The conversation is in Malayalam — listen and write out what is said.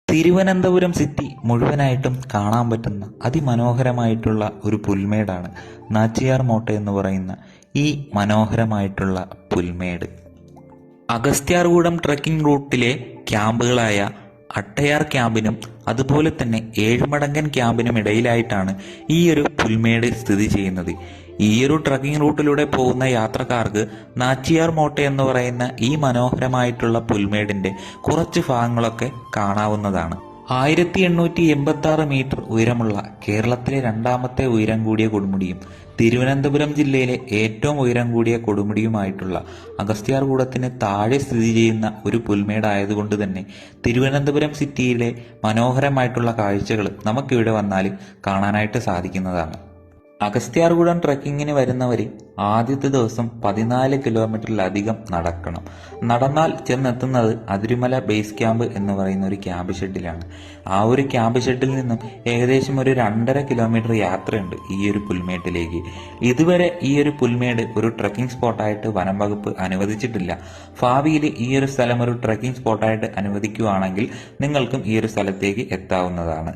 തിരുവനന്തപുരം സിറ്റി മുഴുവനായിട്ടും കാണാൻ പറ്റുന്ന അതിമനോഹരമായിട്ടുള്ള ഒരു പുൽമേടാണ് നാച്ചിയാർ മോട്ട എന്ന് പറയുന്ന ഈ മനോഹരമായിട്ടുള്ള പുൽമേട്. അഗസ്ത്യാർകൂടം ട്രക്കിംഗ് റൂട്ടിലെ ക്യാമ്പുകളായ അട്ടയാർ ക്യാമ്പിനും അതുപോലെ തന്നെ ഏഴുമടങ്കൻ ക്യാമ്പിനും ഇടയിലായിട്ടാണ് ഈ ഒരു പുൽമേട് സ്ഥിതി ചെയ്യുന്നത്. ഈ ഒരു ട്രക്കിംഗ് റൂട്ടിലൂടെ പോകുന്ന യാത്രക്കാർക്ക് നാച്ചിയാർ മോട്ട എന്ന് പറയുന്ന ഈ മനോഹരമായിട്ടുള്ള പുൽമേടിന്റെ കുറച്ച് ഭാഗങ്ങളൊക്കെ കാണാവുന്നതാണ്. 1886 മീറ്റർ ഉയരമുള്ള കേരളത്തിലെ രണ്ടാമത്തെ ഉയരം കൂടിയ കൊടുമുടിയും തിരുവനന്തപുരം ജില്ലയിലെ ഏറ്റവും ഉയരം കൂടിയ കൊടുമുടിയുമായിട്ടുള്ള അഗസ്ത്യാർകൂടത്തിന് താഴെ സ്ഥിതി ചെയ്യുന്ന ഒരു പുൽമേടായതുകൊണ്ട് തന്നെ തിരുവനന്തപുരം സിറ്റിയിലെ മനോഹരമായിട്ടുള്ള കാഴ്ചകൾ നമുക്കിവിടെ വന്നാൽ കാണാനായിട്ട് സാധിക്കുന്നതാണ്. അഗസ്ത്യാർകൂടം ട്രക്കിങ്ങിന് വരുന്നവർ ആദ്യത്തെ ദിവസം 14 കിലോമീറ്ററിലധികം നടക്കണം. നടന്നാൽ ചെന്നെത്തുന്നത് അതിരുമല ബേസ് ക്യാമ്പ് എന്ന് പറയുന്ന ഒരു ക്യാമ്പ് ഷെഡിലാണ്. ആ ഒരു ക്യാമ്പ് ഷെഡിൽ നിന്നും ഏകദേശം ഒരു 2.5 കിലോമീറ്റർ യാത്രയുണ്ട് ഈ ഒരു പുൽമേട്ടിലേക്ക്. ഇതുവരെ ഈ ഒരു പുൽമേട് ഒരു ട്രക്കിംഗ് സ്പോട്ടായിട്ട് വനം വകുപ്പ് അനുവദിച്ചിട്ടില്ല. ഭാവിയിൽ ഈ ഒരു സ്ഥലം ഒരു ട്രക്കിംഗ് സ്പോട്ടായിട്ട് അനുവദിക്കുകയാണെങ്കിൽ നിങ്ങൾക്കും ഈ ഒരു സ്ഥലത്തേക്ക് എത്താവുന്നതാണ്.